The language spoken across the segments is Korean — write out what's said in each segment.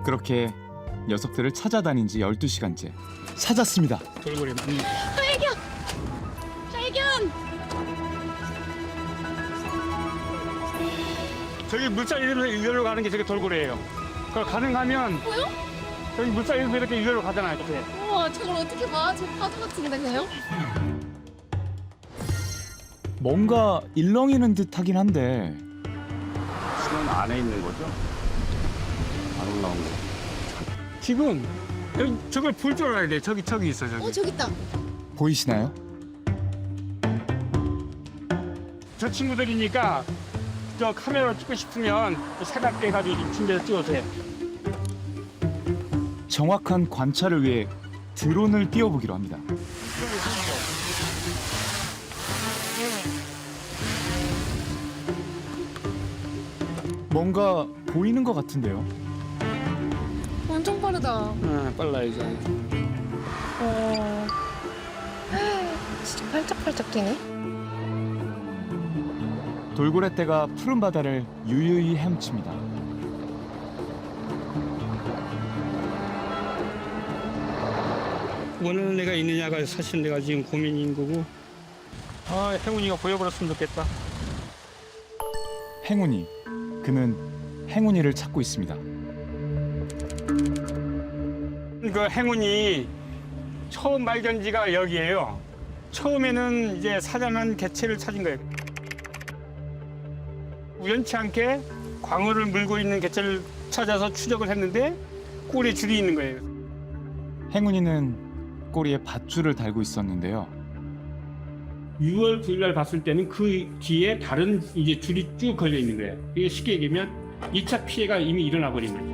그렇게 녀석들을 찾아다닌 지 12시간째. 찾았습니다. 돌고래 맞네. 발견! 발견! 저기 물살 일렬로 가는 게 저게 돌고래예요. 그걸 가능하면 뭐요? 저기 물살 이렇게 일렬로 가잖아요. 그때. 우와, 저걸 어떻게 봐? 저 파도 같은데 그냥? 뭔가 일렁이는 듯하긴 한데 수면 안에 있는 거죠? 안 올라온 거. 지금 여기 저걸 볼 줄 알아야 돼. 저기 있어 저기. 저기 있다. 보이시나요? 저 친구들이니까 저 카메라로 찍고 싶으면 사각대 가지고 준비해서 찍어주세요. 정확한 관찰을 위해 드론을 띄워보기로 합니다. 뭔가 보이는 것 같은데요. 엄청 빠르다. 빨라 이제. 진짜 팔짝팔짝 뛰네. 돌고래 떼가 푸른 바다를 유유히 헤엄칩니다. 원하는 애가 있느냐가 사실 내가 지금 고민인 거고. 아, 행운이가 보여버렸으면 좋겠다. 행운이. 그는 행운이를 찾고 있습니다. 그 행운이 처음 발견지가 여기예요. 처음에는 이제 사자는 개체를 찾은 거예요. 우연치 않게 광어를 물고 있는 개체를 찾아서 추적을 했는데 꼬리에 줄이 있는 거예요. 행운이는 꼬리에 밧줄을 달고 있었는데요. 6월 9일 날 봤을 때는 그 뒤에 다른 이제 줄이 쭉 걸려 있는 거예요. 이게 쉽게 얘기하면 2차 피해가 이미 일어나 버린 거예요.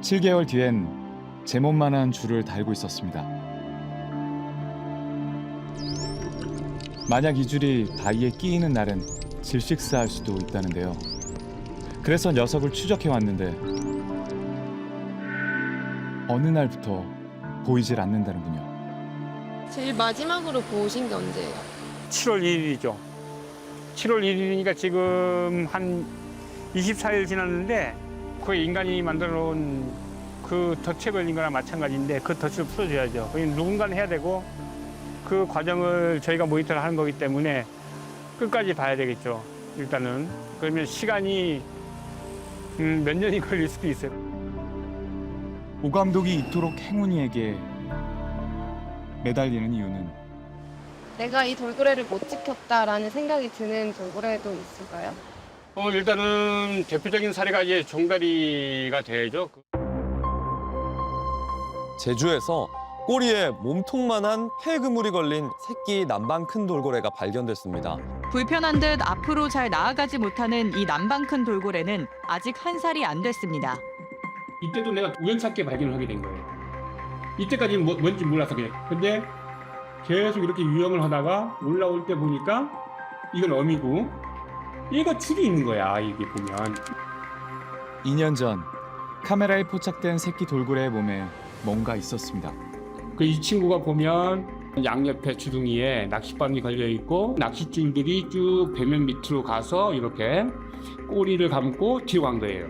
7개월 뒤엔 제 몸만한 줄을 달고 있었습니다. 만약 이 줄이 바위에 끼이는 날은 질식사할 수도 있다는데요. 그래서 녀석을 추적해 왔는데 어느 날부터 보이질 않는다는군요. 제일 마지막으로 보신 게 언제예요? 7월 1일이죠. 7월 1일이니까 지금 한 24일 지났는데 그 인간이 만들어 놓은 그 덫에 걸린 거나 마찬가지인데 그 덫을 풀어줘야죠. 누군가는 해야 되고 그 과정을 저희가 모니터를 하는 거기 때문에 끝까지 봐야 되겠죠. 일단은. 그러면 시간이 몇 년이 걸릴 수도 있어요. 오 감독이 이토록 행운이에게 매달리는 이유는 내가 이 돌고래를 못 지켰다라는 생각이 드는 돌고래도 있을까요? 일단은 대표적인 사례가 이제 종다리가 돼야죠. 제주에서 꼬리에 몸통만한 폐 그물이 걸린 새끼 남방 큰 돌고래가 발견됐습니다. 불편한 듯 앞으로 잘 나아가지 못하는 이 남방 큰 돌고래는 아직 1살이 안 됐습니다. 이때도 내가 우연찮게 발견을 하게 된 거예요. 이때까지는 뭔지 몰라서 그래. 근데 계속 이렇게 유영을 하다가 올라올 때 보니까 이건 어미고 얘가 줄이 있는 거야, 이게 보면. 2년 전 카메라에 포착된 새끼 돌고래의 몸에 뭔가 있었습니다. 이 친구가 보면 양옆에 주둥이에 낚싯바늘이 걸려 있고 낚싯줄들이 쭉 배면 밑으로 가서 이렇게 꼬리를 감고 뒤로 간 거예요.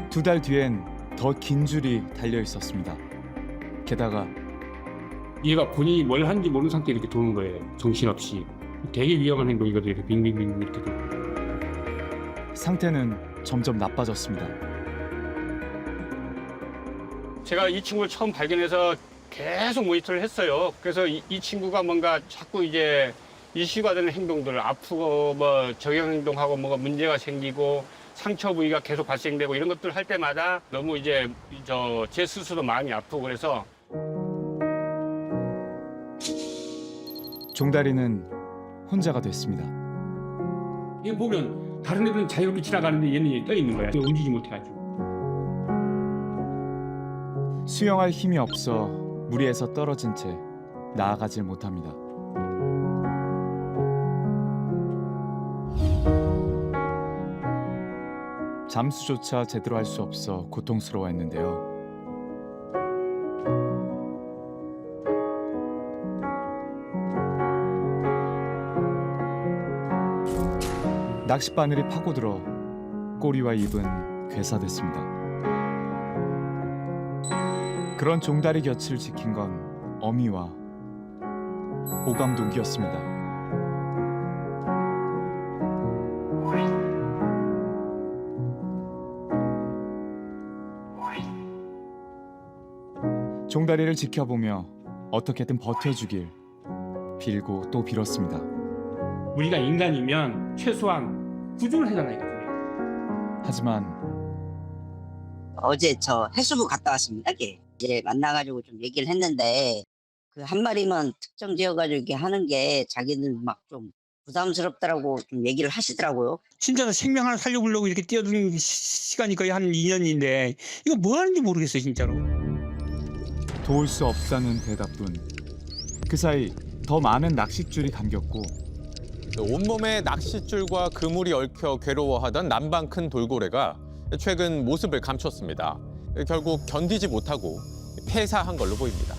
2달 뒤엔 더 긴 줄이 달려 있었습니다. 게다가 얘가 본인이 뭘 하는지 모르는 상태에 이렇게 도는 거예요. 정신없이. 되게 위험한 행동이거든요. 이렇게 빙빙빙 이렇게 도는. 상태는 점점 나빠졌습니다. 제가 이 친구를 처음 발견해서 계속 모니터를 했어요. 그래서 이 친구가 뭔가 자꾸 이제 이슈가 되는 행동들, 아프고 뭐 저경 행동하고 뭐가 문제가 생기고 상처 부위가 계속 발생되고 이런 것들 할 때마다 너무 이제 제 스스로 마음이 아프고 그래서 종다리는 혼자가 됐습니다. 이거 보면 다른 애들은 자유롭게 지나가는데 얘는 떠 있는 거야. 움직이지 못해가지고. 수영할 힘이 없어 무리에서 떨어진 채 나아가질 못합니다. 잠수조차 제대로 할 수 없어 고통스러워했는데요. 낚싯바늘이 파고들어 꼬리와 입은 괴사됐습니다. 그런 종다리 곁을 지킨 건 어미와 오감독이었습니다. 종다리를 지켜보며 어떻게든 버텨주길 빌고 또 빌었습니다. 우리가 인간이면 최소한 구조를 해잖아요. 하지만 어제 저 해수부 갔다 왔습니다. 이제 만나가지고 좀 얘기를 했는데 그 한 마리만 특정 지어가지고 이렇게 하는 게 자기는 막 좀 부담스럽다라고 좀 얘기를 하시더라고요. 진짜 생명 하나 살려보려고 이렇게 뛰어드는 시간이 거의 한 2년인데 이거 뭐 하는지 모르겠어요, 진짜로. 도울 수 없다는 대답뿐. 그 사이 더 많은 낚싯줄이 감겼고 온몸에 낚싯줄과 그물이 얽혀 괴로워하던 남방 큰 돌고래가 최근 모습을 감췄습니다. 결국 견디지 못하고 폐사한 걸로 보입니다.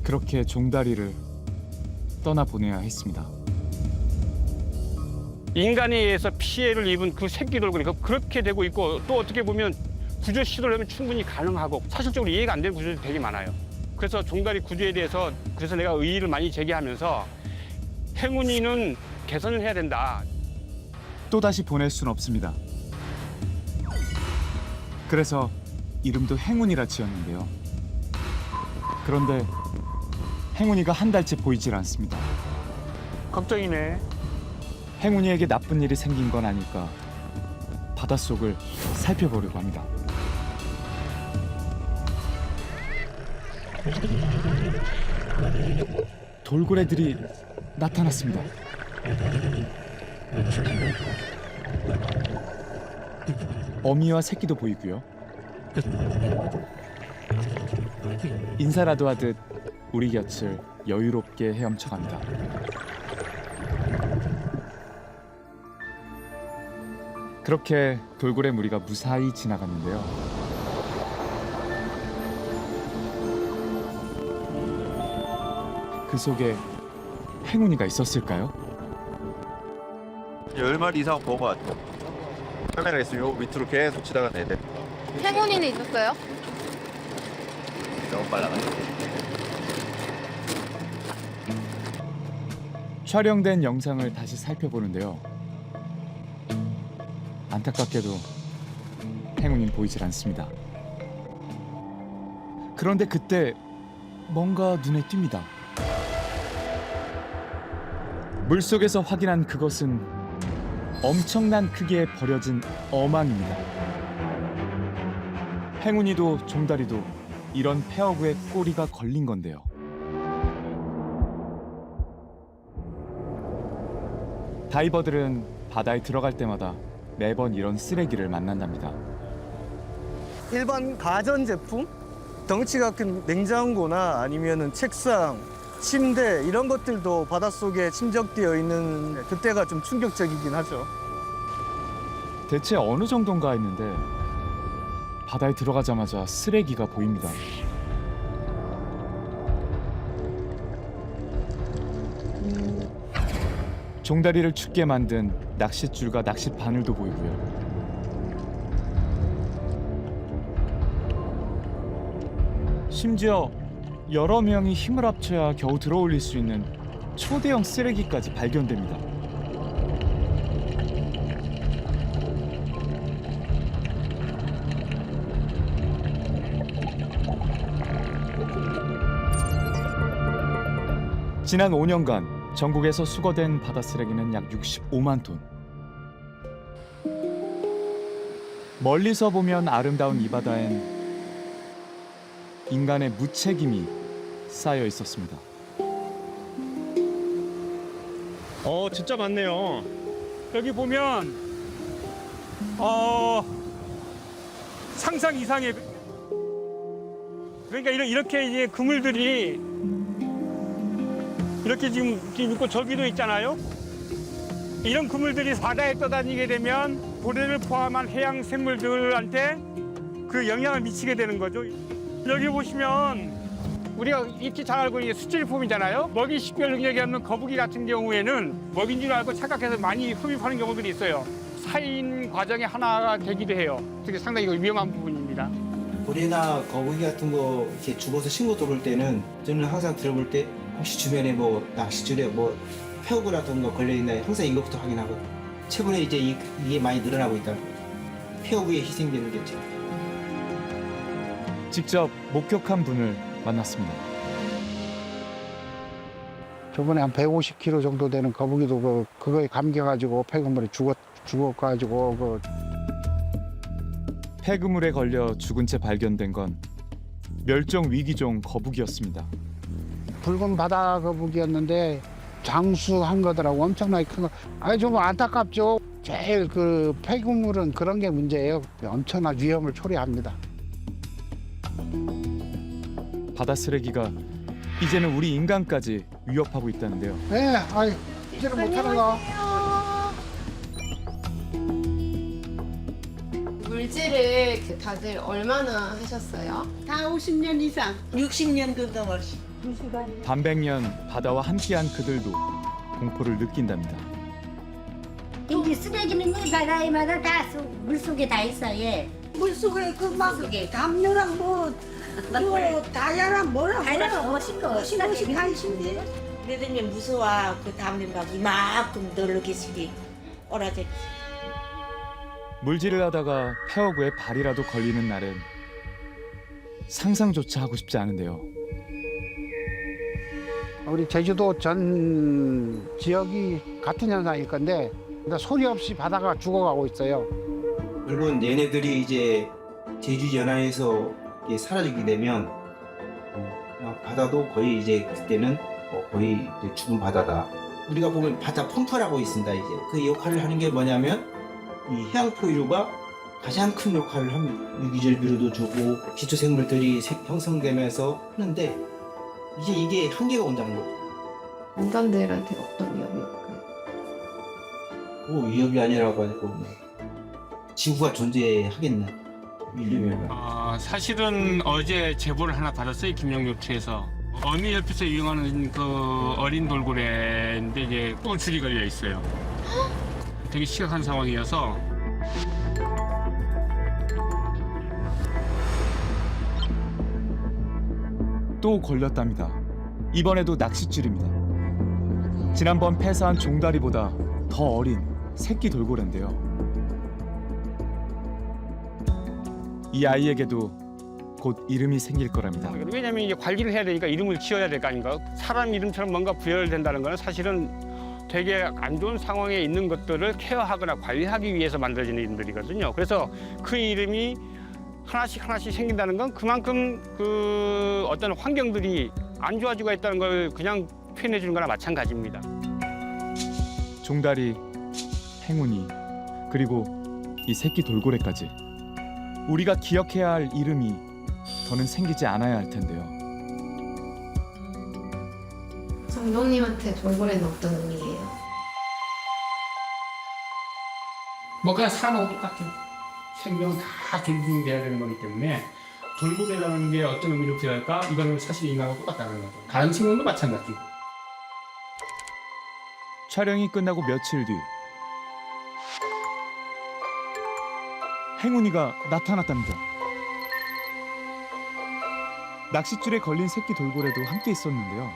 그렇게 종다리를 떠나보내야 했습니다. 인간에 의해서 피해를 입은 그 새끼 돌고래 그렇게 되고 있고 또 어떻게 보면 구조 시도를 하면 충분히 가능하고 사실적으로 이해가 안 되는 구조들이 되게 많아요. 그래서 종다리 구조에 대해서 그래서 내가 의의를 많이 제기하면서 행운이는 개선을 해야 된다. 또다시 보낼 순 없습니다. 그래서 이름도 행운이라 지었는데요. 그런데 행운이가 한 달째 보이질 않습니다. 걱정이네. 행운이에게 나쁜 일이 생긴 건 아닐까 바닷속을 살펴보려고 합니다. 돌고래들이 나타났습니다. 어미와 새끼도 보이고요. 인사라도 하듯 우리 곁을 여유롭게 헤엄쳐갑니다. 그렇게 돌고래 무리가 무사히 지나갔는데요. 그 속에 행운이가 있었을까요? 10마리 이상 본 것 같아요. 카메라 있으면 요 밑으로 계속 지나가는 애들. 행운이는 있었어요? 너무 빨라가지고. 촬영된 영상을 다시 살펴보는데요. 안타깝게도 행운이는 보이질 않습니다. 그런데 그때 뭔가 눈에 띕니다. 물속에서 확인한 그것은 엄청난 크기의 버려진 어망입니다. 행운이도 종다리도 이런 폐어구의 꼬리가 걸린 건데요. 다이버들은 바다에 들어갈 때마다 매번 이런 쓰레기를 만난답니다. 일반 가전제품, 덩치가 큰 냉장고나 아니면은 책상, 침대 이런 것들도 바닷속에 침적되어 있는 그때가 좀 충격적이긴 하죠. 대체 어느 정도인가 했는데 바다에 들어가자마자 쓰레기가 보입니다. 종다리를 춥게 만든 낚싯줄과 낚싯바늘도 보이고요. 심지어 여러 명이 힘을 합쳐야 겨우 들어올릴 수 있는 초대형 쓰레기까지 발견됩니다. 지난 5년간 전국에서 수거된 바다 쓰레기는 약 65만 톤. 멀리서 보면 아름다운 이 바다엔 인간의 무책임이 쌓여 있었습니다. 진짜 많네요. 여기 보면 상상 이상의 그러니까 이렇게 이제 그물들이 이렇게 지금 있고 저기도 있잖아요. 이런 그물들이 바다에 떠다니게 되면 고래를 포함한 해양 생물들한테 그 영향을 미치게 되는 거죠. 여기 보시면 우리가 익히 잘 알고 있는 수질품이잖아요. 먹이 식별 능력이 없는 거북이 같은 경우에는 먹인 줄 알고 착각해서 많이 흡입하는 경우들이 있어요. 사인 과정의 하나가 되기도 해요. 그게 상당히 위험한 부분입니다. 고래나 거북이 같은 거 이렇게 죽어서 신고 들어올 때는 저는 항상 들어볼 때 혹시 주변에 뭐 낚싯줄에 뭐 폐허구라든가 걸려 있나 항상 이것부터 확인하거든요. 최근에 이제 이게 많이 늘어나고 있다는 거예요. 폐허구에 희생되는 게 지금. 직접 목격한 분을 만났습니다. 저번에 한 150kg 정도 되는 거북이도 그거에 감겨가지고 폐그물에 죽어가지고 폐그물에 걸려 죽은 채 발견된 건 멸종 위기종 거북이였습니다. 붉은 바다 거북이였는데 장수한 거더라고. 엄청나게 큰 거. 아니 좀 안타깝죠. 제일 그 폐그물은 그런 게 문제예요. 엄청난 위험을 초래합니다. 바다 쓰레기가 이제는 우리 인간까지 위협하고 있다는데요. 네, 아이 이제는 못하는 거. 물질을 다들 얼마나 하셨어요? 다 50년 이상, 60년 그 넘었어. 반백년 바다와 함께한 그들도 공포를 느낀답니다. 여기 쓰레기는 이 바다에마다 다 물속에 다 있어, 예. 물속에 그막 담요랑 뭐 다이아랑 뭐라 멋있고 한신데. 그러더니 무서워. 그 다음에 막 이만큼 널르기식이 오라져. 물질을 하다가 폐허구에 발이라도 걸리는 날엔 상상조차 하고 싶지 않은데요. 우리 제주도 전 지역이 같은 현상일 건데 소리 없이 바다가 죽어가고 있어요. 결국은 얘네들이 이제 제주 연안에서 이게 사라지게 되면 바다도 거의 이제 그때는 거의 이제 죽은 바다다. 우리가 보면 바다 펌프라고 있습니다. 이제 그 역할을 하는 게 뭐냐면 이 해양 포유류가 가장 큰 역할을 합니다. 유기질비료도 주고 기초생물들이 형성되면서 하는데 이제 이게 한계가 온다는 거죠. 인간들한테 어떤 위협이 올까요? 위협이 아니라고 하고 지구가 존재하겠나? 인류면. 사실은 어제 제보를 하나 받았어요. 김영조트에서 어미협회에서 이용하는 그 어린 돌고래인데 이제 꼴줄이 걸려 있어요. 되게 심각한 상황이어서 또 걸렸답니다. 이번에도 낚싯줄입니다. 지난번 폐사한 종다리보다 더 어린 새끼 돌고래인데요. 이 아이에게도 곧 이름이 생길 거랍니다. 왜냐면 이제 관리를 해야 되니까 이름을 지어야 될 거 아닌가. 사람 이름처럼 뭔가 부여된다는 거는 사실은 되게 안 좋은 상황에 있는 것들을 케어하거나 관리하기 위해서 만들어지는 이름들이거든요. 그래서 그 이름이 하나씩 생긴다는 건 그만큼 그 어떤 환경들이 안 좋아지고 있다는 걸 그냥 표현해 주는 거나 마찬가지입니다. 종다리, 행운이, 그리고 이 새끼 돌고래까지 우리가 기억해야 할 이름이 더는 생기지 않아야 할 텐데요. 감독님한테 돌고래는 어떤 의미예요? 뭐 그냥 사람하고 똑같죠. 생명은 다 존중돼야 되는 거기 때문에 돌고래라는 게 어떤 의미로 부여할까? 이거는 사실 인간하고 똑같다는 거죠. 다른 생명도 마찬가지고. 촬영이 끝나고 며칠 뒤 행운이가 나타났답니다. 낚싯줄에 걸린 새끼 돌고래도 함께 있었는데요.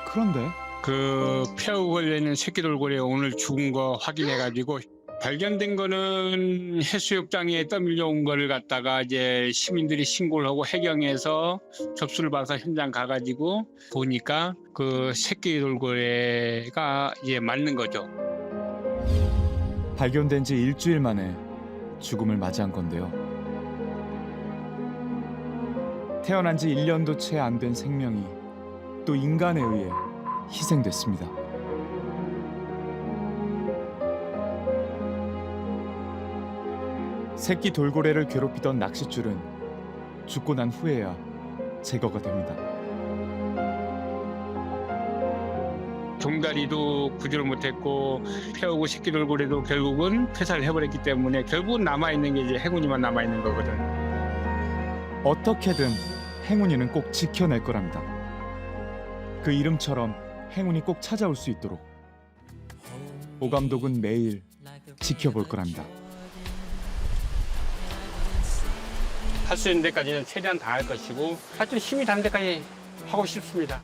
그런데 그 폐허구 걸려있는 새끼 돌고래 오늘 죽은 거 확인해가지고 발견된 거는 해수욕장에 떠밀려 온 거를 갖다가 이제 시민들이 신고를 하고 해경에서 접수를 받아서 현장 가가지고 보니까 그 새끼 돌고래가 이제 맞는 거죠. 발견된 지 일주일 만에 죽음을 맞이한 건데요. 태어난 지 1년도 채 안 된 생명이 또 인간에 의해 희생됐습니다. 새끼 돌고래를 괴롭히던 낚싯줄은 죽고 난 후에야 제거가 됩니다. 종다리도 구조를 못했고 폐허구 새끼 돌고래도 결국은 폐사를 해버렸기 때문에 결국은 남아있는 게 이제 행운이만 남아있는 거거든. 어떻게든 행운이는 꼭 지켜낼 거랍니다. 그 이름처럼 행운이 꼭 찾아올 수 있도록 오 감독은 매일 지켜볼 거랍니다. 할 수 있는 데까지는 최대한 다 할 것이고 하여튼 힘이 닿는 데까지 하고 싶습니다.